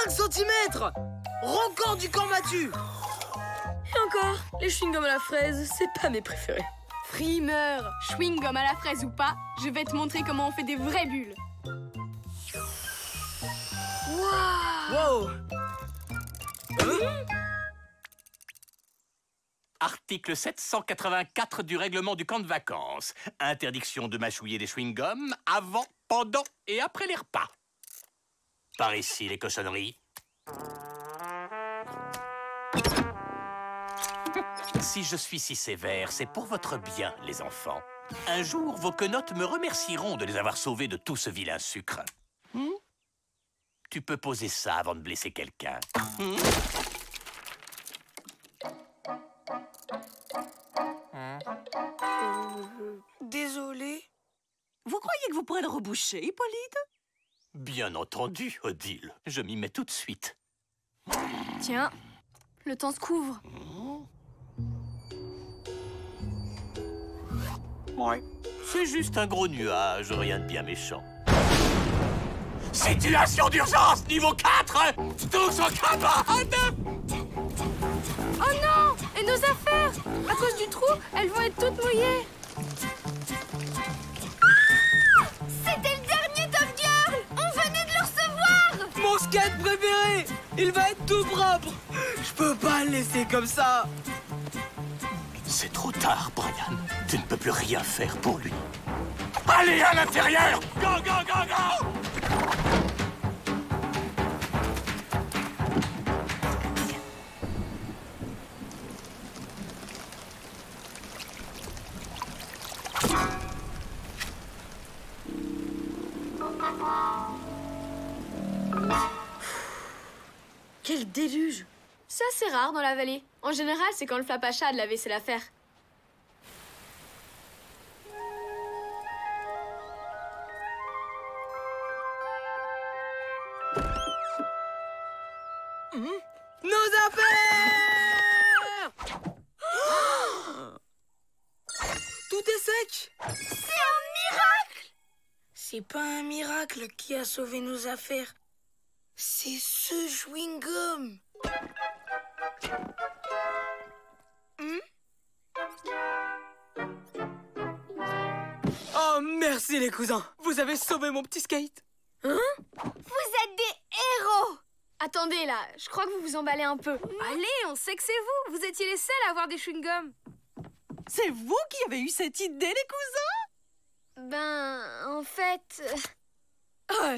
5 centimètres. Record du camp battu. Et encore, les chewing-gums à la fraise, c'est pas mes préférés. Frimeur, chewing-gum à la fraise ou pas, je vais te montrer comment on fait des vraies bulles. Wow. Article 784 du règlement du camp de vacances. Interdiction de mâchouiller des chewing-gums avant, pendant et après les repas. Par ici, les cochonneries. Si je suis si sévère, c'est pour votre bien, les enfants. Un jour, vos quenottes me remercieront de les avoir sauvés de tout ce vilain sucre. Tu peux poser ça avant de blesser quelqu'un. Désolé. Vous croyez que vous pourrez le reboucher, Hippolyte? Bien entendu, Odile. Je m'y mets tout de suite. Tiens, le temps se couvre. Ouais. C'est juste un gros nuage, rien de bien méchant. Situation d'urgence niveau 4! Tous en cabane! Oh non! Et nos affaires! À cause du trou, elles vont être toutes mouillées. C'était le dernier Top Girl! On venait de le recevoir! Mon skate préféré. Il va être tout propre. Je peux pas le laisser comme ça. C'est trop tard, Brian. Tu ne peux plus rien faire pour lui. Allez à l'intérieur! Go, go, go, go! Quel déluge! Ça, c'est rare dans la vallée. En général, c'est quand le flapacha a de la vaisselle à faire. Nos affaires. Tout est sec. C'est un miracle! C'est pas un miracle qui a sauvé nos affaires. C'est ce chewing-gum. Oh, merci les cousins. Vous avez sauvé mon petit skate. Vous êtes des héros! Attendez, là, je crois que vous vous emballez un peu. Allez, on sait que c'est vous. Vous étiez les seuls à avoir des chewing-gums. C'est vous qui avez eu cette idée, les cousins? Ben, en fait... Ah,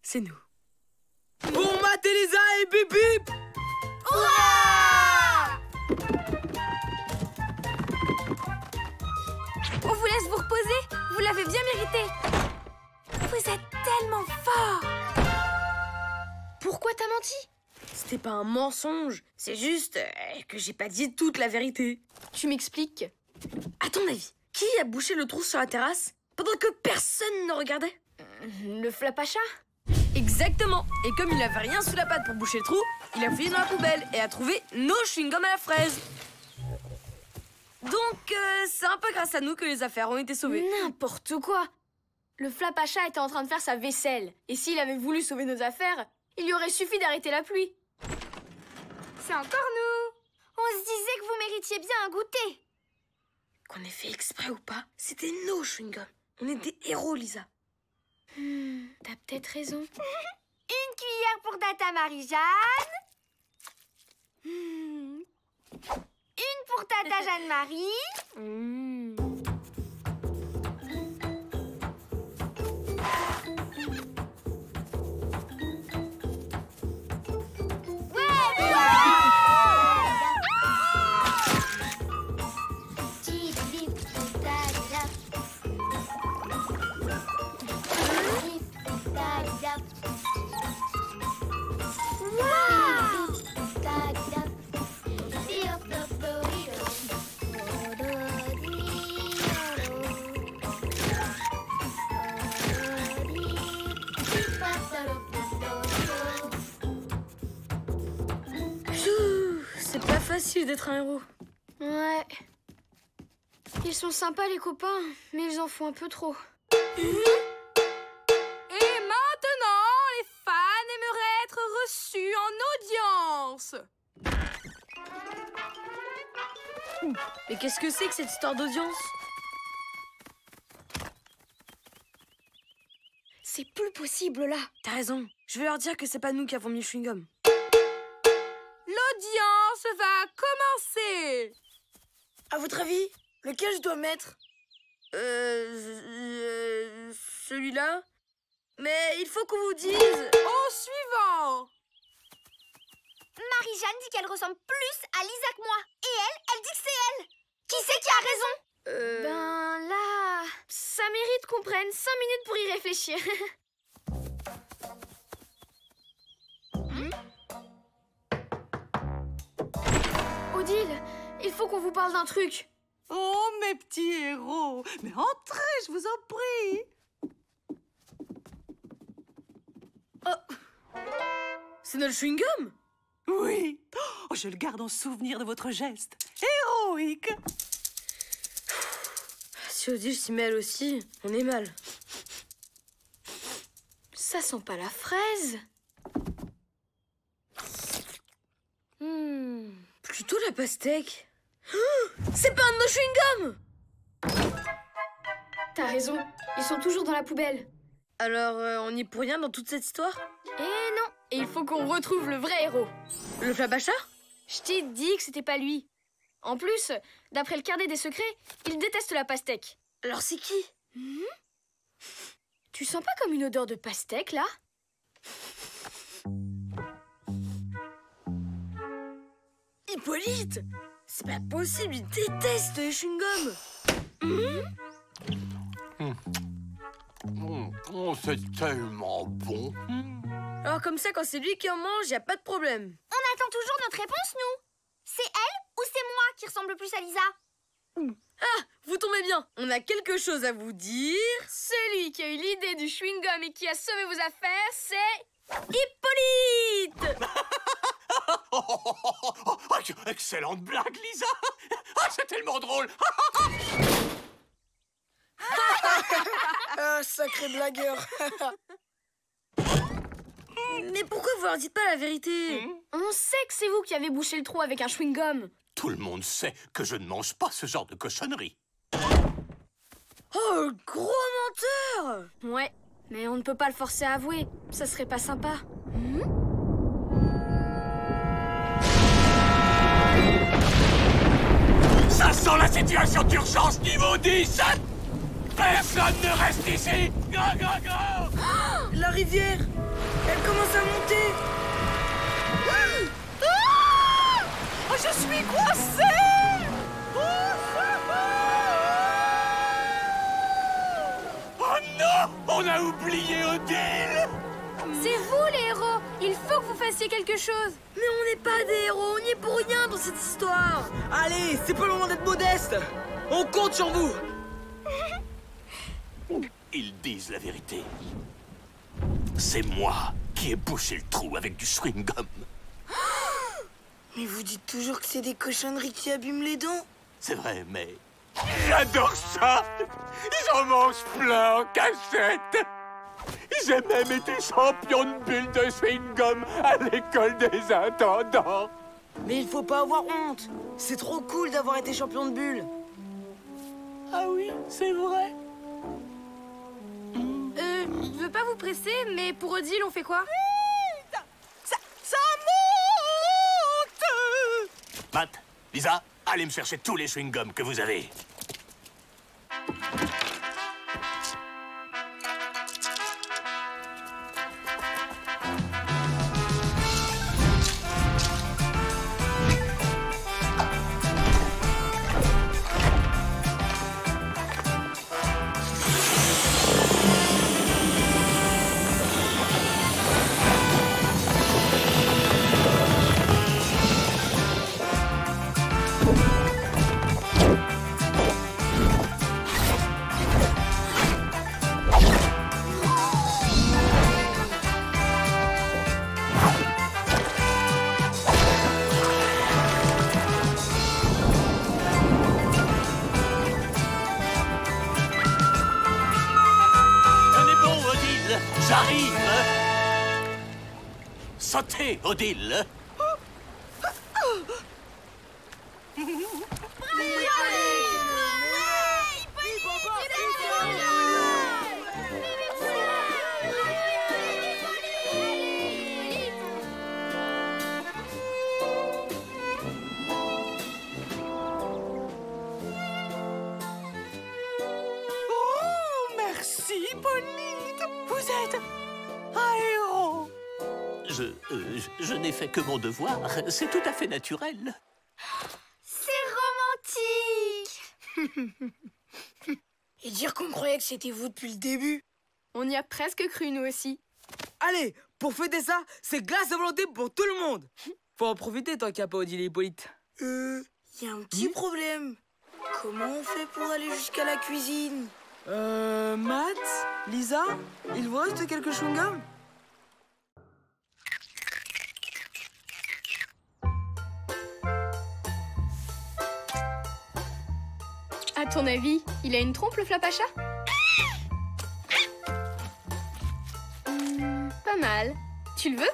c'est nous. Bon mat Elisa et bip bip. On vous laisse vous reposer. Vous l'avez bien mérité. Vous êtes tellement fort. Pourquoi t'as menti? C'était pas un mensonge, c'est juste que j'ai pas dit toute la vérité. Tu m'expliques? À ton avis, qui a bouché le trou sur la terrasse pendant que personne ne regardait? Le flapacha? Exactement. Et comme il avait rien sous la patte pour boucher le trou, il a fouillé dans la poubelle et a trouvé nos chewing-gums à la fraise. Donc, c'est un peu grâce à nous que les affaires ont été sauvées. N'importe quoi. Le flapacha était en train de faire sa vaisselle. Et s'il avait voulu sauver nos affaires, il lui aurait suffi d'arrêter la pluie. C'est encore nous! On se disait que vous méritiez bien un goûter. Qu'on ait fait exprès ou pas, c'était nos chewing-gums. On est des héros, Lisa. T'as peut-être raison. Une cuillère pour Tata Marie-Jeanne. Une pour Tata Jeanne-Marie. C'est pas facile d'être un héros. Ouais. Ils sont sympas, les copains, mais ils en font un peu trop. Et maintenant, les fans aimeraient être reçu en audience. Mais qu'est-ce que c'est que cette histoire d'audience? C'est plus possible, là. T'as raison. Je vais leur dire que c'est pas nous qui avons mis le chewing-gum. L'audience va commencer. À votre avis, lequel je dois mettre? Celui-là. Mais il faut qu'on vous dise... Au suivant. Marie-Jeanne dit qu'elle ressemble plus à Lisa que moi. Et elle dit que c'est elle. Qui c'est qui a raison? Ben là, ça mérite qu'on prenne 5 minutes pour y réfléchir. Odile, il faut qu'on vous parle d'un truc. Oh, mes petits héros! Mais entrez, je vous en prie! C'est notre chewing-gum? Oui! Oh, je le garde en souvenir de votre geste héroïque! Si Odile s'y mêle aussi, on est mal. Ça sent pas la fraise. Plutôt la pastèque. C'est pas un de nos chewing-gums! T'as raison, ils sont toujours dans la poubelle. Alors, on n'y est pour rien dans toute cette histoire? Eh non, et il faut qu'on retrouve le vrai héros. Le Flapacha? Je t'ai dit que c'était pas lui. En plus, d'après le carnet des secrets, il déteste la pastèque. Alors c'est qui? Tu sens pas comme une odeur de pastèque, là? Hippolyte! C'est pas possible, il déteste les chewing-gums! Oh, c'est tellement bon. Alors comme ça, quand c'est lui qui en mange, y a pas de problème. On attend toujours notre réponse, nous. C'est elle ou c'est moi qui ressemble plus à Lisa? Ah, vous tombez bien. On a quelque chose à vous dire. Celui qui a eu l'idée du chewing-gum et qui a sauvé vos affaires, c'est... Hippolyte! Excellente blague, Lisa. C'est tellement drôle. Ah, sacré blagueur. Mais pourquoi vous leur dites pas la vérité? On sait que c'est vous qui avez bouché le trou avec un chewing-gum. Tout le monde sait que je ne mange pas ce genre de cochonnerie. Oh, le gros menteur! Ouais, mais on ne peut pas le forcer à avouer. Ça serait pas sympa. Ça sent la situation d'urgence niveau 10. Personne ne reste ici. Go, go, go! La rivière, elle commence à monter. Oh, je suis coincée! Oh non! On a oublié Odile! C'est vous, les héros. Il faut que vous fassiez quelque chose. Mais on n'est pas des héros, on n'y est pour rien dans cette histoire. Allez, c'est pas le moment d'être modeste. On compte sur vous. Ils disent la vérité. C'est moi qui ai bouché le trou avec du chewing-gum. Mais vous dites toujours que c'est des cochonneries qui abîment les dents. C'est vrai, mais... J'adore ça! J'en mange plein en cachette! J'ai même été champion de bulles de chewing-gum à l'école des intendants! Mais il faut pas avoir honte. C'est trop cool d'avoir été champion de bulles. Ah oui, c'est vrai! Je veux pas vous presser, mais pour Odile, on fait quoi? Ça monte! Matt, Lisa, allez me chercher tous les chewing-gums que vous avez. J'arrive! Sautez, Odile! Merci, Hippolyte. Vous êtes un héros. Je n'ai fait que mon devoir. C'est tout à fait naturel. C'est romantique. Et dire qu'on croyait que c'était vous depuis le début. On y a presque cru, nous aussi. Allez, pour fêter ça, c'est glace à volonté pour tout le monde. Faut en profiter tant qu'il n'y a pas Odile et Hippolyte. Y a un petit problème. Comment on fait pour aller jusqu'à la cuisine? Matt, Lisa, il vous reste quelques chewing-gums? À ton avis, il a une trompe, le Flapacha? Pas mal. Tu le veux?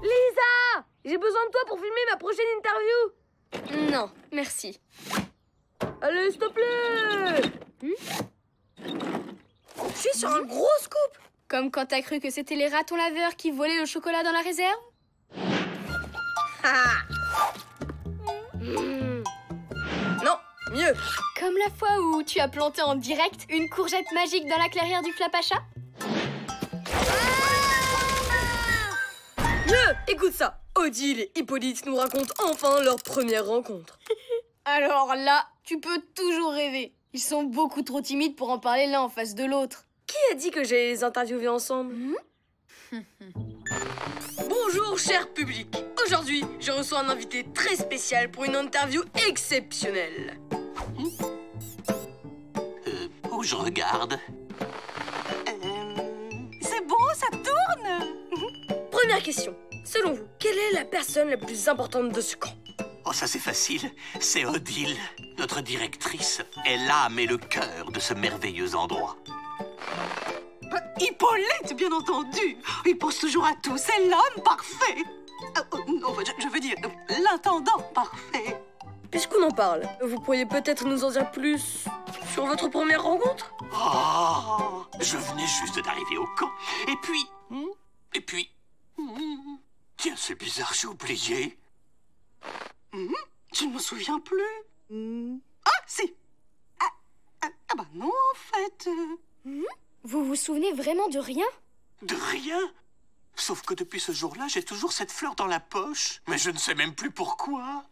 Lisa! J'ai besoin de toi pour filmer ma prochaine interview. Non, merci. Allez, s'il te plaît! Je suis sur un gros scoop. Comme quand t'as cru que c'était les ratons laveurs qui volaient le chocolat dans la réserve? Non, mieux. Comme la fois où tu as planté en direct une courgette magique dans la clairière du Flapacha? Mieux, écoute ça. Odile et Hippolyte nous racontent enfin leur première rencontre. Alors là, tu peux toujours rêver. Ils sont beaucoup trop timides pour en parler l'un en face de l'autre. Qui a dit que j'allais les interviewer ensemble? Bonjour, cher public. Aujourd'hui, je reçois un invité très spécial pour une interview exceptionnelle. Où je regarde? C'est bon, ça tourne. Première question. Selon vous, quelle est la personne la plus importante de ce camp? Oh, ça c'est facile. C'est Odile, notre directrice. Elle l'âme et le cœur de ce merveilleux endroit. Hippolyte, bien entendu. Il pense toujours à tout. C'est l'homme parfait. Non, je veux dire, l'intendant parfait. Puisqu'on en parle, vous pourriez peut-être nous en dire plus sur votre première rencontre? Oh, je venais juste d'arriver au camp. Et puis... Tiens, c'est bizarre, j'ai oublié. Je ne me souviens plus. Ah, si. Ah bah non, en fait. Vous vous souvenez vraiment de rien? De rien. Sauf que depuis ce jour-là, j'ai toujours cette fleur dans la poche. Mais je ne sais même plus pourquoi.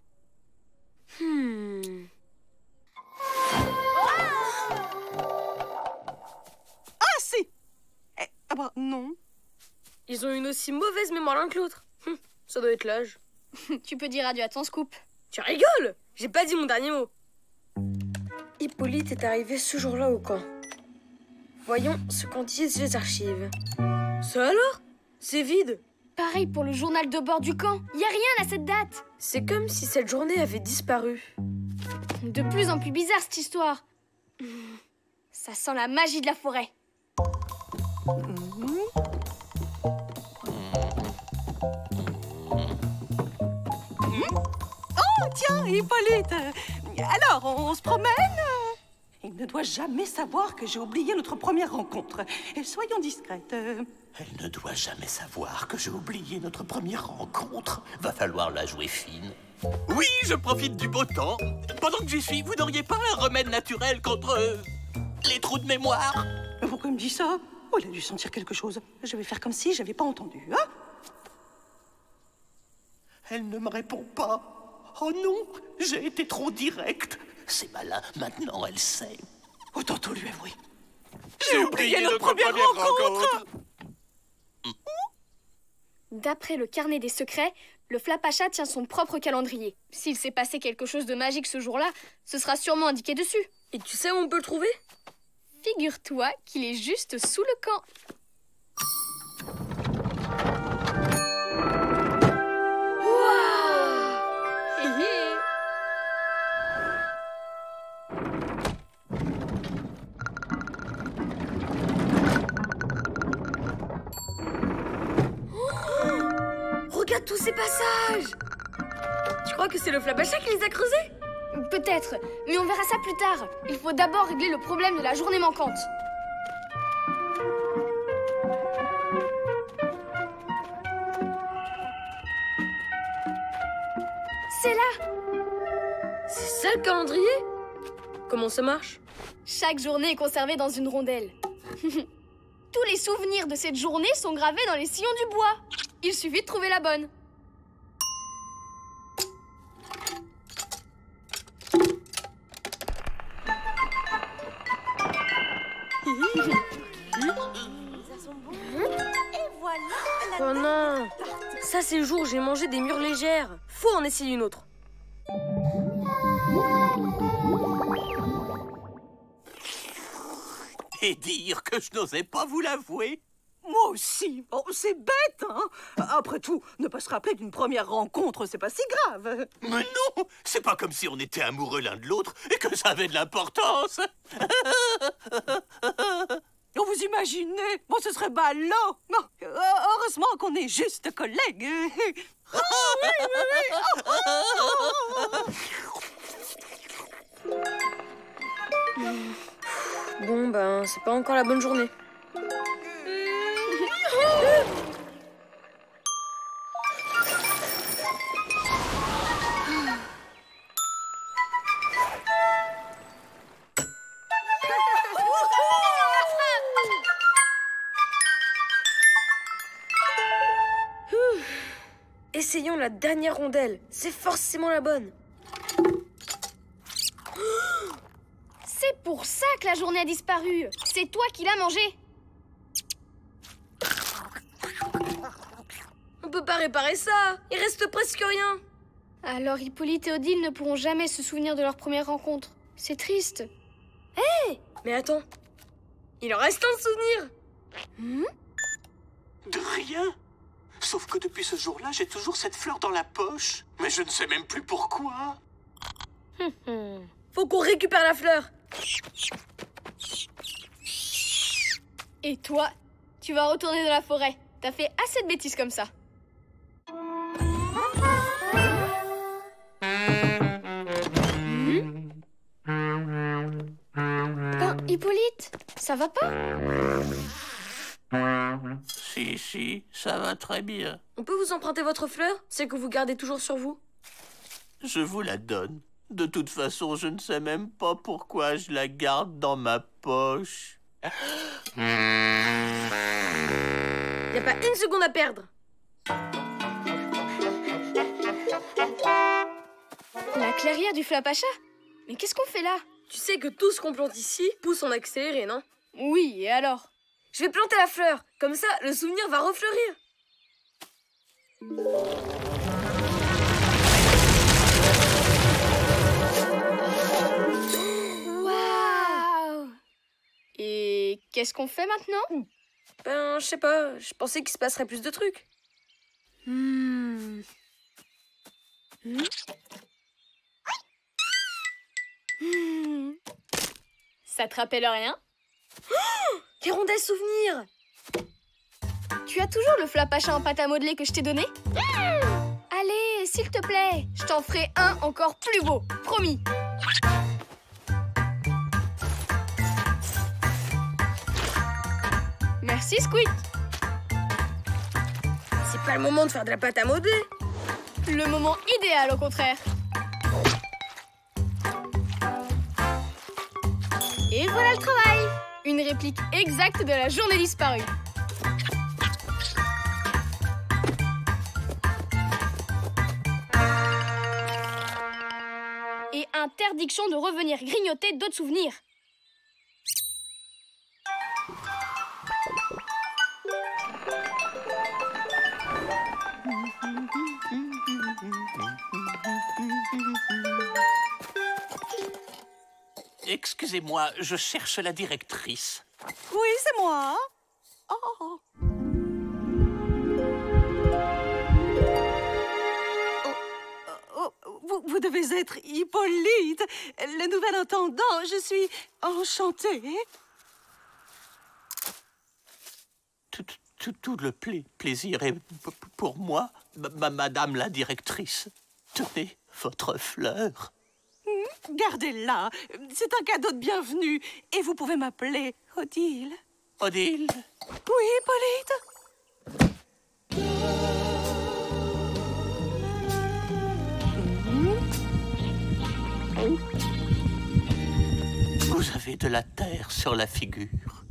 Ah, si. Ah bah non. Ils ont une aussi mauvaise mémoire l'un que l'autre. Ça doit être l'âge. Tu peux dire adieu à ton scoop. Tu rigoles? J'ai pas dit mon dernier mot. Hippolyte est arrivé ce jour-là au camp. Voyons ce qu'en disent les archives. Ça alors? C'est vide. Pareil pour le journal de bord du camp. Y a rien à cette date. C'est comme si cette journée avait disparu. De plus en plus bizarre cette histoire. Ça sent la magie de la forêt. Oh, tiens, Hippolyte. Alors, on se promène? Il ne doit jamais savoir que j'ai oublié notre première rencontre. Et soyons discrètes. Elle ne doit jamais savoir que j'ai oublié notre première rencontre. Va falloir la jouer fine. Oui, je profite du beau temps. Pendant que j'y suis, vous n'auriez pas un remède naturel contre les trous de mémoire? Pourquoi il me dit ça? Oh, il a dû sentir quelque chose. Je vais faire comme si j'avais pas entendu, hein? Elle ne me répond pas. Oh non, j'ai été trop direct. C'est malin, maintenant elle sait. Autant tout lui avouer. J'ai oublié notre première rencontre. D'après le carnet des secrets, le Flapacha tient son propre calendrier. S'il s'est passé quelque chose de magique ce jour-là, ce sera sûrement indiqué dessus. Et tu sais où on peut le trouver? Figure-toi qu'il est juste sous le camp. passage! Tu crois que c'est le Flapacha qui les a creusés? Peut-être, mais on verra ça plus tard. Il faut d'abord régler le problème de la journée manquante. C'est là! C'est ça le calendrier? Comment ça marche? Chaque journée est conservée dans une rondelle. Tous les souvenirs de cette journée sont gravés dans les sillons du bois. Il suffit de trouver la bonne. Oh non! Ça, c'est le jour où j'ai mangé des mûres légères. Faut en essayer une autre. Et dire que je n'osais pas vous l'avouer. Moi aussi. Oh, c'est bête, hein? Après tout, ne pas se rappeler d'une première rencontre, c'est pas si grave. Mais non, c'est pas comme si on était amoureux l'un de l'autre et que ça avait de l'importance. Oh, vous imaginez? Bon, ce serait ballot. Non, heureusement qu'on est juste collègues. Oh, oui, oui, oui. Bon, ben, c'est pas encore la bonne journée. Essayons la dernière rondelle. C'est forcément la bonne. C'est pour ça que la journée a disparu. C'est toi qui l'as mangée. On peut pas réparer ça. Il reste presque rien. Alors Hippolyte et Odile ne pourront jamais se souvenir de leur première rencontre. C'est triste. Hé! Mais attends. Il en reste un souvenir. De rien. Sauf que depuis ce jour-là, j'ai toujours cette fleur dans la poche. Mais je ne sais même plus pourquoi. Faut qu'on récupère la fleur. Et toi, tu vas retourner dans la forêt. T'as fait assez de bêtises comme ça. Ben, Hippolyte, ça va pas? Si, ça va très bien. On peut vous emprunter votre fleur? Celle que vous gardez toujours sur vous? Je vous la donne. De toute façon, je ne sais même pas pourquoi je la garde dans ma poche. Y a pas une seconde à perdre. La clairière du Flapacha? Mais qu'est-ce qu'on fait là? Tu sais que tout ce qu'on plante ici pousse en accéléré, non? Oui, et alors? Je vais planter la fleur. Comme ça, le souvenir va refleurir. Waouh! Et qu'est-ce qu'on fait maintenant? Ben, je sais pas. Je pensais qu'il se passerait plus de trucs. Ça te rappelle rien? Les rondelles souvenirs. Tu as toujours le Flapacha en pâte à modeler que je t'ai donné? Allez, s'il te plaît, je t'en ferai un encore plus beau, promis. Merci, Squeak. C'est pas le moment de faire de la pâte à modeler. Le moment idéal, au contraire. Et voilà le travail. Une réplique exacte de la journée disparue. Et interdiction de revenir grignoter d'autres souvenirs. Excusez-moi, je cherche la directrice. Oui, c'est moi. Oh. Vous devez être Hippolyte, le nouvel intendant. Je suis enchantée. Tout le plaisir est pour moi. Madame la directrice, tenez votre fleur. Gardez-la. C'est un cadeau de bienvenue. Et vous pouvez m'appeler Odile. Odile? Oui, Hippolyte? Vous avez de la terre sur la figure.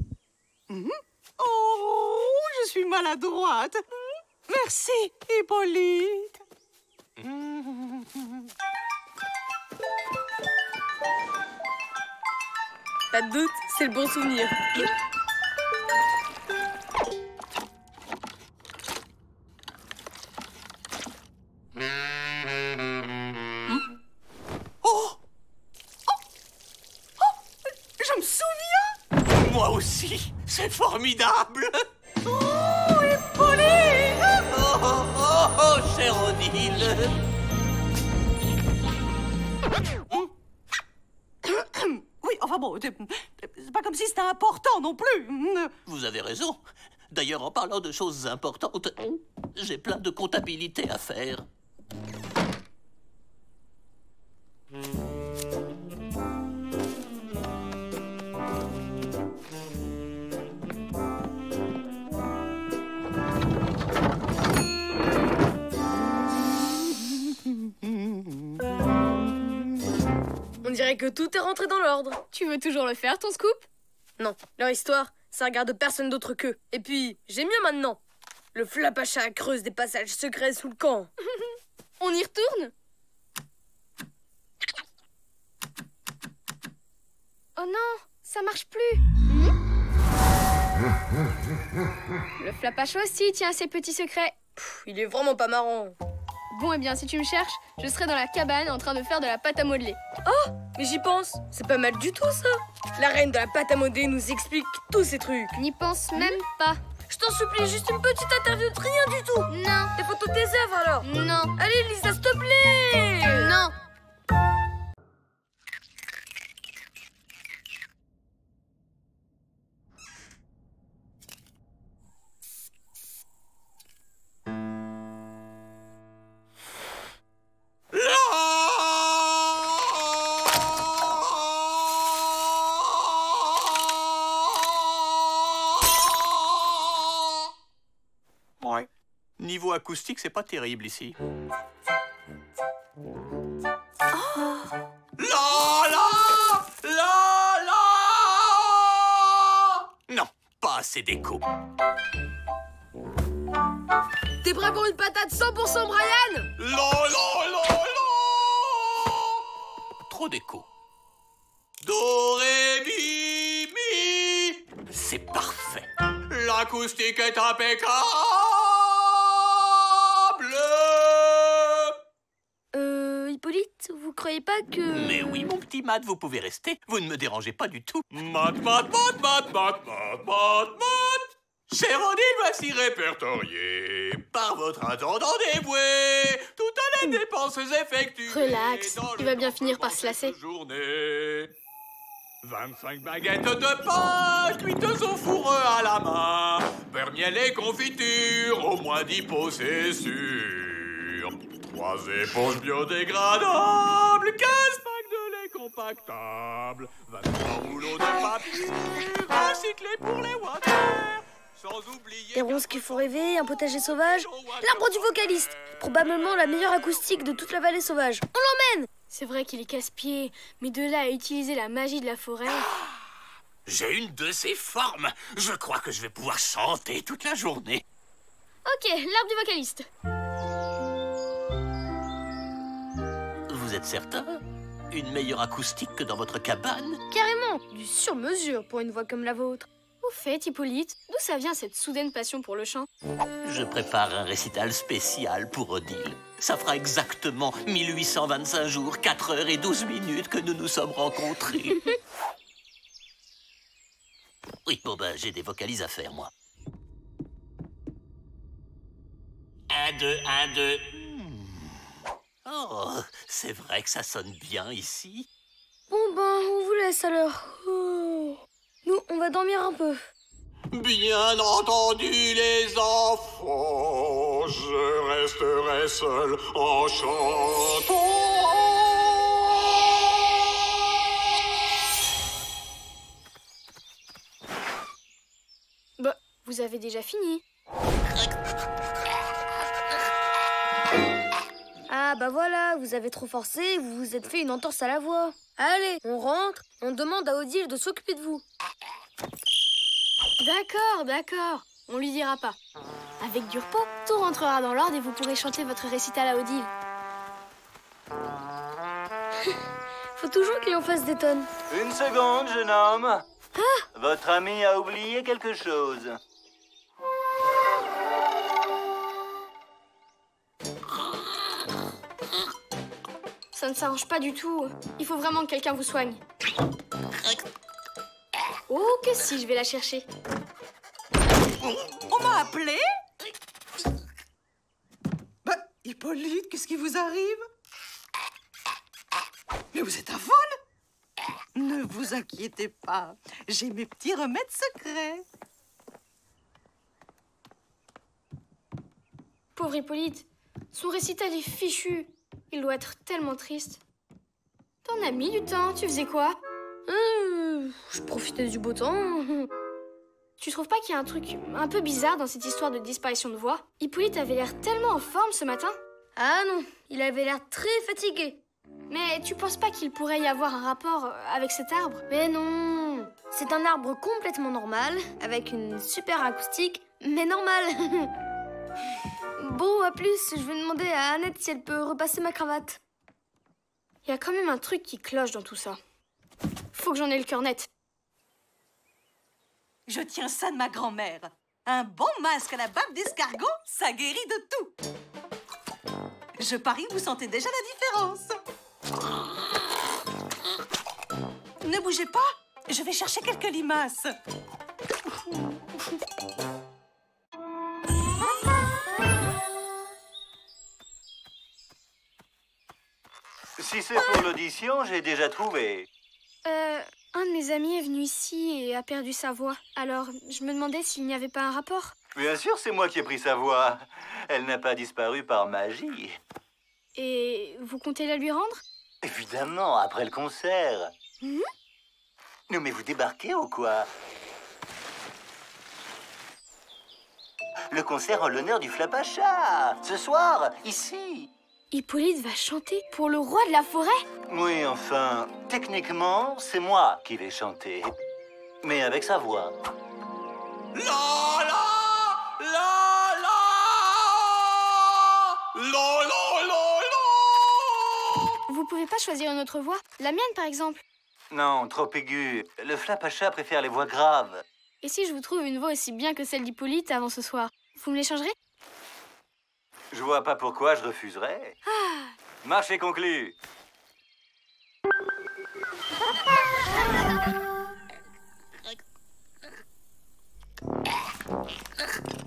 Oh, je suis maladroite. Merci, Hippolyte. Pas de doute, c'est le bon souvenir. Je me souviens. Moi aussi, c'est formidable. Oh, Hippolyte! Chère Odile. Oui, enfin bon, c'est pas comme si c'était important non plus. Vous avez raison. D'ailleurs, en parlant de choses importantes, j'ai plein de comptabilité à faire. On dirait que tout est rentré dans l'ordre. Tu veux toujours le faire, ton scoop? Non, leur histoire, ça regarde personne d'autre qu'eux. Et puis, j'ai mieux maintenant. Le Flapacha creuse des passages secrets sous le camp. On y retourne? Oh non, ça marche plus. Le Flapacha aussi tient à ses petits secrets. Il est vraiment pas marrant. Bon, eh bien, si tu me cherches, je serai dans la cabane en train de faire de la pâte à modeler. Oh, mais j'y pense. C'est pas mal du tout, ça. La reine de la pâte à modeler nous explique tous ces trucs. N'y pense même pas. Je t'en supplie, juste une petite interview de rien du tout. Non. Des photos de tes œuvres, alors. Non. Allez, Lisa, s'il te plaît. Non. Ouais. Niveau acoustique, c'est pas terrible ici. Non, pas assez d'écho. T'es prêt pour une patate 100% Brian? Trop d'écho. Do, ré, mi, mi. C'est parfait. L'acoustique est impeccable. Hippolyte, vous croyez pas que... Mais oui, mon petit Matt, vous pouvez rester. Vous ne me dérangez pas du tout. Matt. Cher Odile, voici répertorié par votre intendant dévoué toutes les dépenses effectuées. Relax, dans il le va bien finir par se cours de lasser. cette journée. 25 baguettes de pain cuites au four à la main. Beurre, miel et confiture, au moins 10 pots, c'est sûr. 3 éponges biodégradables, 15 packs de lait compactable, 23 rouleaux de papier recyclés pour les water. Sans oublier... Des ronces qui font rêver, un potager sauvage, l'arbre du vocaliste. Probablement la meilleure acoustique de toute la vallée sauvage. On l'emmène! C'est vrai qu'il est casse-pied, mais de là à utiliser la magie de la forêt... J'ai une de ces formes. Je crois que je vais pouvoir chanter toute la journée. Ok, l'arbre du vocaliste. Vous êtes certain? Une meilleure acoustique que dans votre cabane? Carrément, du sur-mesure pour une voix comme la vôtre. Au fait, Hippolyte, d'où ça vient cette soudaine passion pour le chant? Je prépare un récital spécial pour Odile. Ça fera exactement 1825 jours, 4 heures et 12 minutes que nous nous sommes rencontrés. Oui, bon ben, j'ai des vocalises à faire, moi. 1, 2, 1, 2. Oh, c'est vrai que ça sonne bien ici. Bon ben, on vous laisse alors. Oh. Nous, on va dormir un peu. Bien entendu, les enfants, je resterai seul en chantant. Bah, vous avez déjà fini. Ah bah voilà, vous avez trop forcé, vous vous êtes fait une entorse à la voix. Allez, on rentre, on demande à Odile de s'occuper de vous. D'accord, d'accord. On lui dira pas. Avec du repos, tout rentrera dans l'ordre et vous pourrez chanter votre récital à Odile. Faut toujours qu'il en fasse des tonnes. Une seconde, jeune homme. Votre ami a oublié quelque chose. Ça ne s'arrange pas du tout. Il faut vraiment que quelqu'un vous soigne. Oh, que si, je vais la chercher. On m'a appelé? Bah, Hippolyte, qu'est-ce qui vous arrive? Mais vous êtes aveugle? Ne vous inquiétez pas, j'ai mes petits remèdes secrets. Pauvre Hippolyte, son récital est fichu. Il doit être tellement triste. T'en as mis du temps, tu faisais quoi? Je profitais du beau temps. Tu trouves pas qu'il y a un truc un peu bizarre dans cette histoire de disparition de voix? Hippolyte avait l'air tellement en forme ce matin. Ah non, il avait l'air très fatigué. Mais tu penses pas qu'il pourrait y avoir un rapport avec cet arbre? Mais non, c'est un arbre complètement normal, avec une super acoustique, mais normal. Bon, à plus, je vais demander à Annette si elle peut repasser ma cravate. Il y a quand même un truc qui cloche dans tout ça. Faut que j'en ai le cœur net. Je tiens ça de ma grand-mère. Un bon masque à la bave d'escargot, ça guérit de tout. Je parie que vous sentez déjà la différence. Ne bougez pas, je vais chercher quelques limaces. Si c'est pour l'audition, j'ai déjà trouvé. Un de mes amis est venu ici et a perdu sa voix. Alors, je me demandais s'il n'y avait pas un rapport. Bien sûr, c'est moi qui ai pris sa voix. Elle n'a pas disparu par magie. Et vous comptez la lui rendre? Évidemment, après le concert. Non, mais vous débarquez ou quoi? Le concert en l'honneur du Flapacha. Ce soir, ici. Hippolyte va chanter pour le roi de la forêt? Oui, enfin, techniquement, c'est moi qui vais chanter. Mais avec sa voix. La la la la la la la la. Vous pouvez pas choisir une autre voix? La mienne, par exemple? Non, trop aigu. Le Flapacha préfère les voix graves. Et si je vous trouve une voix aussi bien que celle d'Hippolyte avant ce soir, vous me l'échangerez? Je vois pas pourquoi je refuserais. Marché conclu.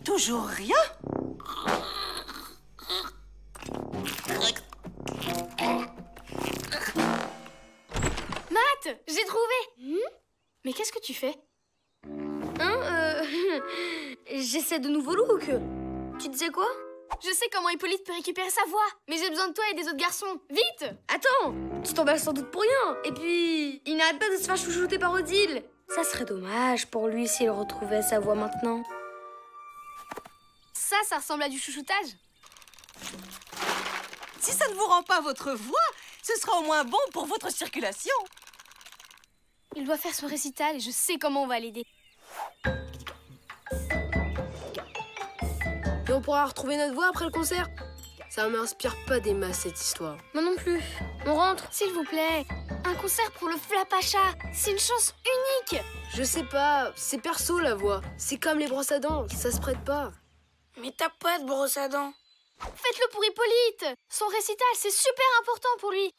Toujours rien? Matt, j'ai trouvé! Mais qu'est-ce que tu fais? J'essaie de nouveaux looks. Tu disais quoi? Je sais comment Hippolyte peut récupérer sa voix, mais j'ai besoin de toi et des autres garçons. Vite! Attends, tu t'emballes sans doute pour rien. Et puis, il n'arrête pas de se faire chouchouter par Odile. Ça serait dommage pour lui s'il retrouvait sa voix maintenant. Ça ressemble à du chouchoutage. Si ça ne vous rend pas votre voix, ce sera au moins bon pour votre circulation. Il doit faire son récital et je sais comment on va l'aider. Et on pourra retrouver notre voix après le concert. Ça m'inspire pas des masses, cette histoire. Moi non plus. On rentre. S'il vous plaît. Un concert pour le Flapacha. C'est une chance unique. Je sais pas, c'est perso la voix. C'est comme les brosses à dents, ça se prête pas. Mais t'as pas de brosse à dents. Faites-le pour Hippolyte. Son récital, c'est super important pour lui.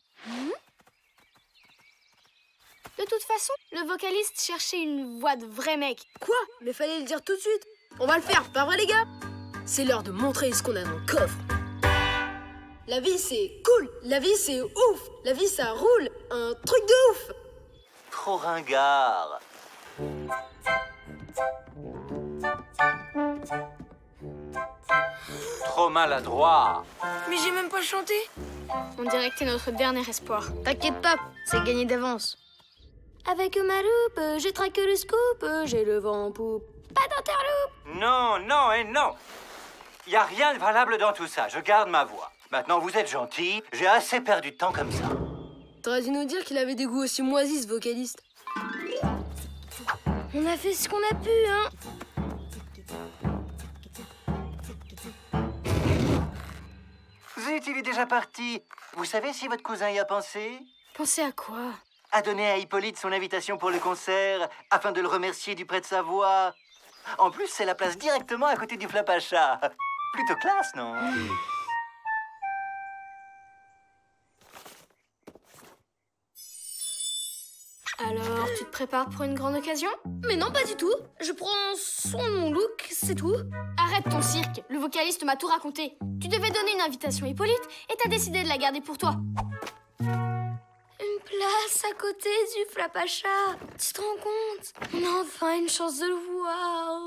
De toute façon, le vocaliste cherchait une voix de vrai mec. Quoi? Mais fallait le dire tout de suite. On va le faire, pas vrai les gars? C'est l'heure de montrer ce qu'on a dans le coffre. La vie c'est cool, la vie c'est ouf, la vie ça roule, un truc de ouf. Trop ringard. trop maladroit. Mais j'ai même pas chanté. On dirait que t'es notre dernier espoir. T'inquiète pas, c'est gagné d'avance. Avec ma loupe, je traque le scoop, j'ai le vent en poupe. Pas d'interloupe. Non, non et non. Y a rien de valable dans tout ça, je garde ma voix. Maintenant, vous êtes gentil, j'ai assez perdu de temps comme ça. T'aurais dû nous dire qu'il avait des goûts aussi moisis, ce vocaliste. On a fait ce qu'on a pu, hein. Zut, il est déjà parti. Vous savez si votre cousin y a pensé? Pensez à quoi? À donner à Hippolyte son invitation pour le concert, afin de le remercier du prêt de sa voix. En plus, c'est la place directement à côté du Flapacha. Plutôt classe, non? Alors, tu te prépares pour une grande occasion? Mais non, pas du tout. Je prends soin de mon look, c'est tout. Arrête ton cirque, le vocaliste m'a tout raconté. Tu devais donner une invitation à Hippolyte et t'as décidé de la garder pour toi. Une place à côté du Flapacha. Tu te rends compte? On a enfin une chance de le voir.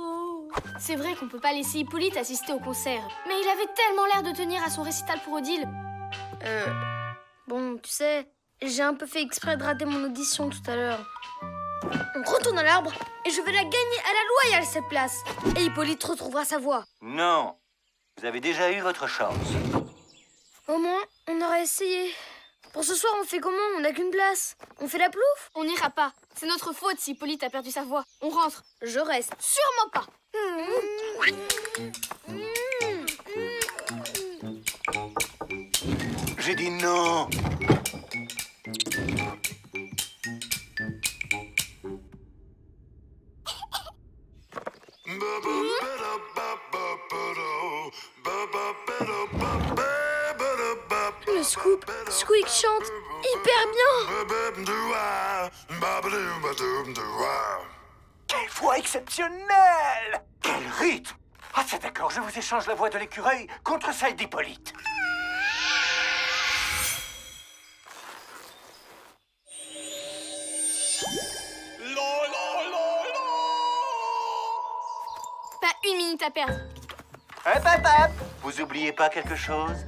C'est vrai qu'on peut pas laisser Hippolyte assister au concert, mais il avait tellement l'air de tenir à son récital pour Odile. Bon, tu sais, j'ai un peu fait exprès de rater mon audition tout à l'heure. On retourne à l'arbre et je vais la gagner à la loyale, cette place. Et Hippolyte retrouvera sa voix. Non, vous avez déjà eu votre chance. Au moins, on aurait essayé. Pour ce soir, on fait comment? On n'a qu'une place. On fait la plouffe? On n'ira pas. C'est notre faute si Hippolyte a perdu sa voix. On rentre. Je reste. Sûrement pas. J'ai dit non. Le scoop, Squeak chante hyper bien. Quelle voix exceptionnelle! Quel rythme! Ah, c'est d'accord, je vous échange la voix de l'écureuil contre celle d'Hippolyte. Pas une minute à perdre. Hop, hop, hop! Vous oubliez pas quelque chose?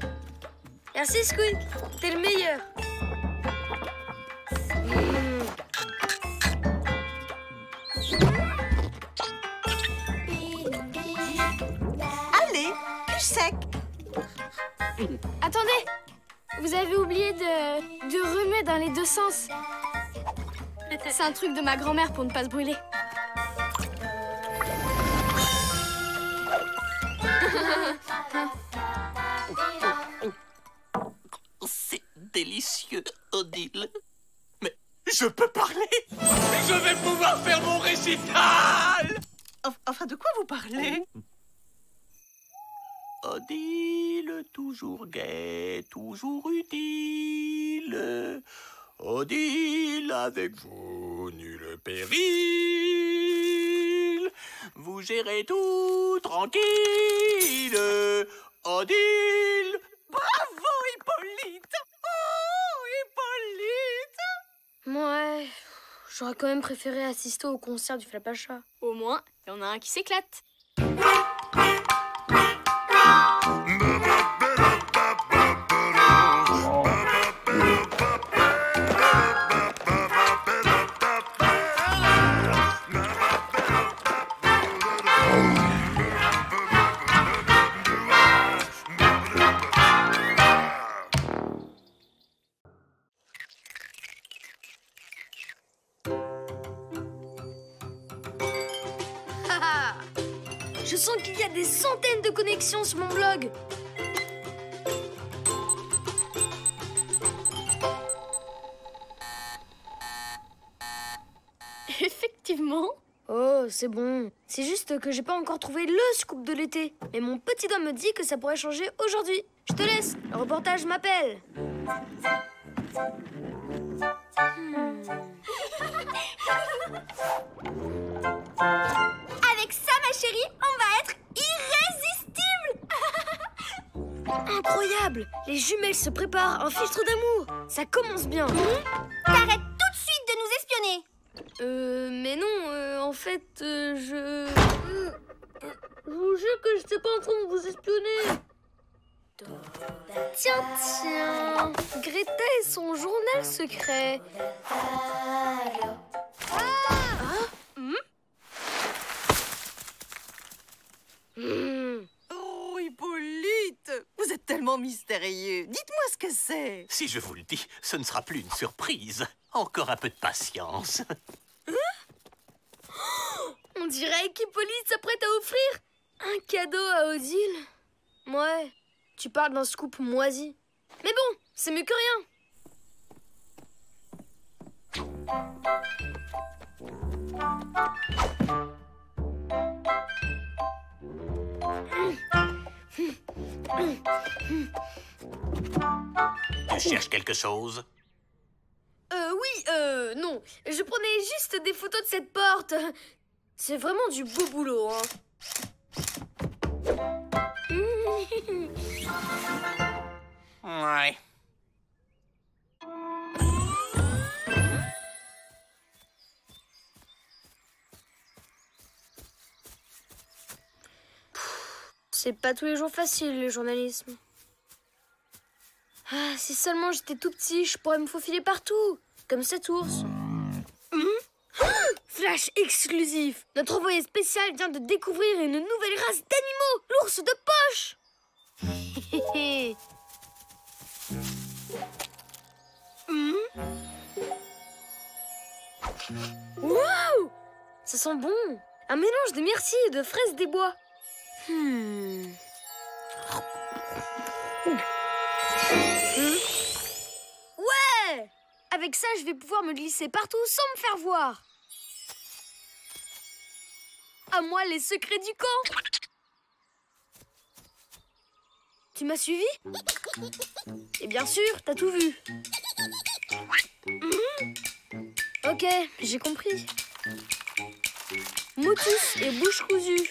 Merci, Squeak. T'es le meilleur. Allez, cul sec. Attendez. Vous avez oublié de remuer dans les deux sens. C'est un truc de ma grand-mère pour ne pas se brûler. C'est délicieux, Odile. Mais je peux parler? Je vais pouvoir faire mon récital! Enfin, de quoi vous parlez? Odile, toujours gai, toujours utile. Odile, avec vous, nul péril. Vous gérez tout tranquille. Odile. Bravo, Hippolyte! Oh, Hippolyte! Ouais, j'aurais quand même préféré assister au concert du Flapacha. Au moins, il y en a un qui s'éclate. Je sens qu'il y a des centaines de connexions sur mon blog. Effectivement. Oh, c'est bon. C'est juste que j'ai pas encore trouvé le scoop de l'été. Mais mon petit doigt me dit que ça pourrait changer aujourd'hui. Je te laisse. Le reportage m'appelle. Avec ça, ma chérie, on va être irrésistible. Incroyable. Les jumelles se préparent un filtre d'amour. Ça commence bien. T'arrêtes tout de suite de nous espionner. Mais non, en fait, je vous jure que je n'étais pas en train de vous espionner. Tiens, tiens, Greta et son journal secret. Oh, Hippolyte, vous êtes tellement mystérieux. Dites-moi ce que c'est. Si je vous le dis, ce ne sera plus une surprise. Encore un peu de patience. On dirait qu'Hippolyte s'apprête à offrir un cadeau à Odile. Ouais, tu parles d'un scoop moisi. Mais bon, c'est mieux que rien. Tu cherches quelque chose? Non. Je prenais juste des photos de cette porte. C'est vraiment du beau boulot, hein. Ouais. C'est pas tous les jours facile, le journalisme. Ah, si seulement j'étais tout petit, je pourrais me faufiler partout, comme cet ours. Flash exclusif! Notre envoyé spécial vient de découvrir une nouvelle race d'animaux, l'ours de poche! Waouh! Ça sent bon! Un mélange de myrtille et de fraises des bois. Ouais! Avec ça, je vais pouvoir me glisser partout sans me faire voir. À moi les secrets du camp. Tu m'as suivi? Et bien sûr, t'as tout vu. Ok, j'ai compris. Motus et bouche cousue.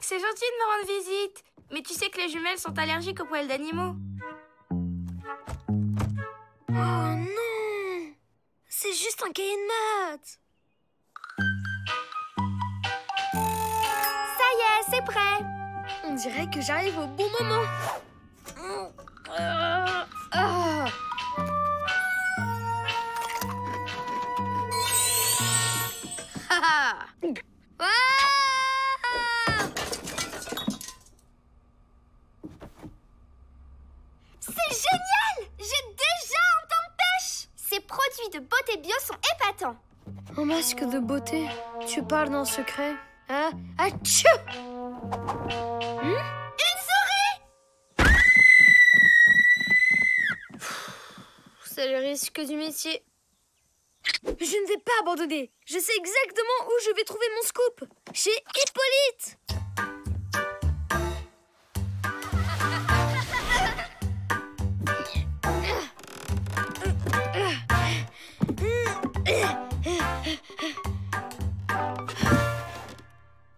C'est gentil de me rendre visite, mais tu sais que les jumelles sont allergiques aux poils d'animaux. Oh non! C'est juste un cahier de maths. Ça y est, c'est prêt. On dirait que j'arrive au bon moment. C'est génial! J'ai déjà un temps de pêche! Ces produits de beauté bio sont épatants. Un masque de beauté? Tu parles d'un secret? Hein? Atchou! Une souris! C'est le risque du métier. Je ne vais pas abandonner. Je sais exactement où je vais trouver mon scoop. Chez Hippolyte!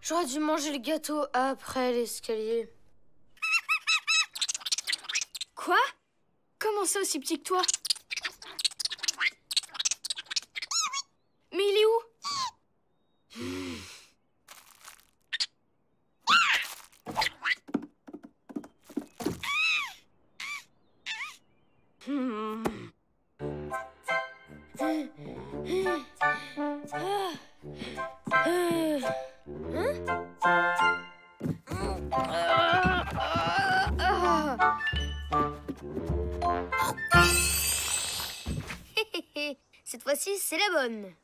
J'aurais dû manger le gâteau après l'escalier. Quoi? Comment ça aussi petit que toi? Mais il est où? Cette fois-ci, c'est la bonne.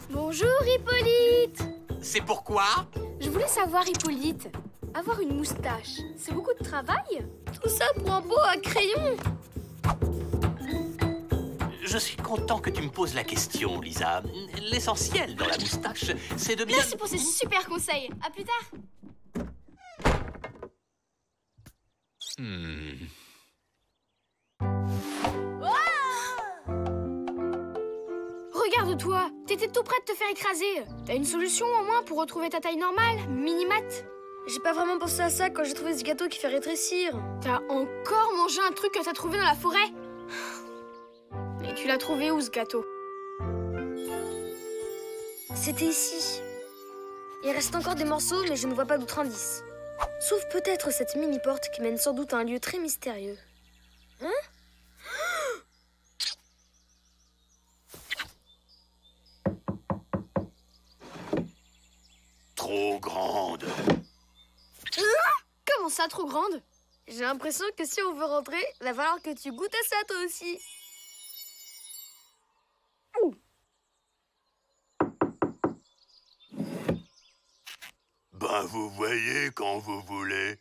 Bonjour Hippolyte. C'est pourquoi? Je voulais savoir Hippolyte, Avoir une moustache, c'est beaucoup de travail? Tout ça pour un pot à crayon. Je suis content que tu me poses la question, Lisa. L'essentiel dans la moustache, c'est de bien... Merci pour ces super conseils. À plus tard. Regarde-toi, t'étais tout près de te faire écraser. T'as une solution au moins pour retrouver ta taille normale, mini-mat? J'ai pas vraiment pensé à ça quand j'ai trouvé ce gâteau qui fait rétrécir. T'as encore mangé un truc que t'as trouvé dans la forêt? Et tu l'as trouvé où, ce gâteau? C'était ici. Il reste encore des morceaux, mais je ne vois pas d'autre indice. Sauf peut-être cette mini-porte qui mène sans doute à un lieu très mystérieux. Hein? Trop grande. Comment ça, trop grande? J'ai l'impression que si on veut rentrer, il va falloir que tu goûtes à ça toi aussi. Ben, vous voyez quand vous voulez.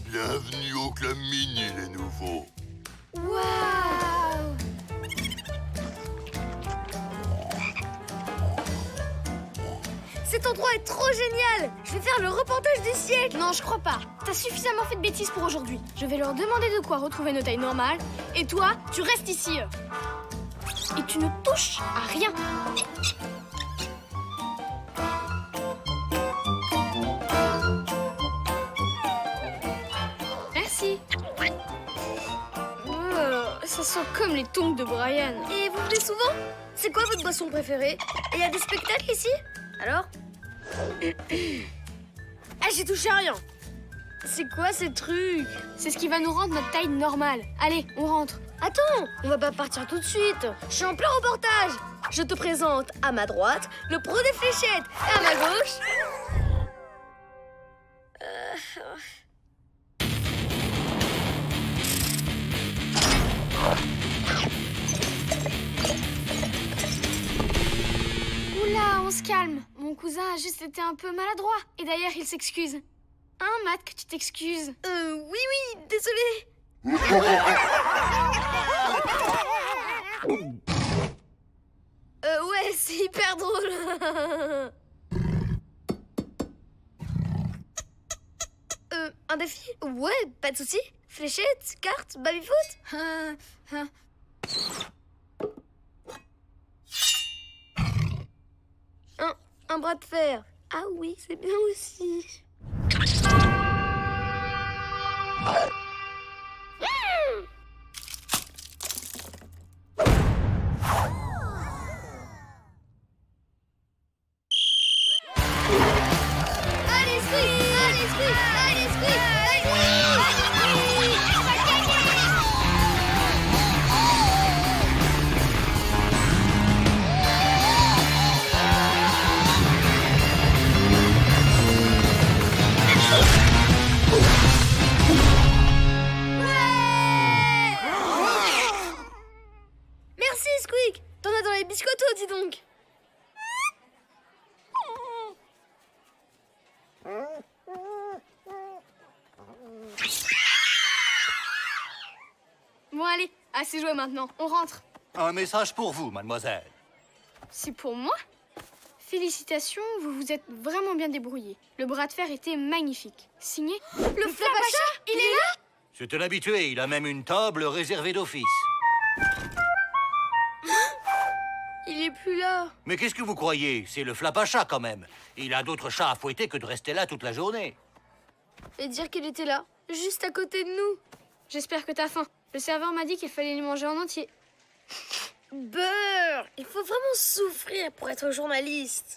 Bienvenue au Club Mini, les nouveaux. Waouh! Cet endroit est trop génial! Je vais faire le reportage du siècle! Non, je crois pas. T'as suffisamment fait de bêtises pour aujourd'hui. Je vais leur demander de quoi retrouver nos tailles normales. Et toi, tu restes ici. Et tu ne touches à rien. Merci. Ça sent comme les tongs de Brian. Et vous venez souvent? C'est quoi votre boisson préférée? Et il y a des spectacles ici? Alors? Ah, j'ai touché à rien. C'est quoi ces trucs? C'est ce qui va nous rendre notre taille normale. Allez, on rentre. Attends, on va pas partir tout de suite. Je suis en plein reportage. Je te présente à ma droite le pro des fléchettes et à ma gauche... Oula, on se calme. Mon cousin a juste été un peu maladroit. Et d'ailleurs, il s'excuse. Hein, Matt, que tu t'excuses? Oui, désolé. Ouais, c'est hyper drôle. Un défi? Ouais, pas de souci. Fléchettes, cartes, baby-foot. Un bras de fer. Ah oui, c'est bien aussi. Merci, Squeak. T'en as dans les biscottos, dis donc. Bon, allez, assez joué maintenant. On rentre. Un message pour vous, mademoiselle. C'est pour moi? Félicitations, vous vous êtes vraiment bien débrouillé. Le bras de fer était magnifique. Signé le Flapacha. Il est là? C'est un habitué, il a même une table réservée d'office. Il est plus là. Mais qu'est-ce que vous croyez? C'est le Flapacha quand même. Il a d'autres chats à fouetter que de rester là toute la journée. Et dire qu'il était là, juste à côté de nous. J'espère que t'as faim. Le serveur m'a dit qu'il fallait les manger en entier. Beurre! Il faut vraiment souffrir pour être journaliste.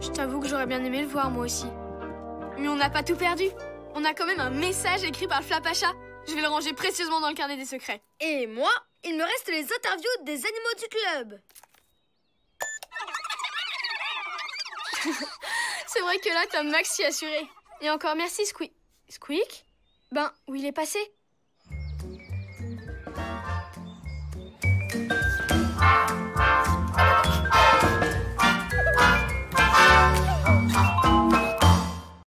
Je t'avoue que j'aurais bien aimé le voir, moi aussi. Mais on n'a pas tout perdu. On a quand même un message écrit par le Flapacha. Je vais le ranger précieusement dans le carnet des secrets. Et moi, il me reste les interviews des animaux du club. C'est vrai que là, t'as Max s'y assuré. Et encore merci, Squeak. Squeak? Ben, où il est passé?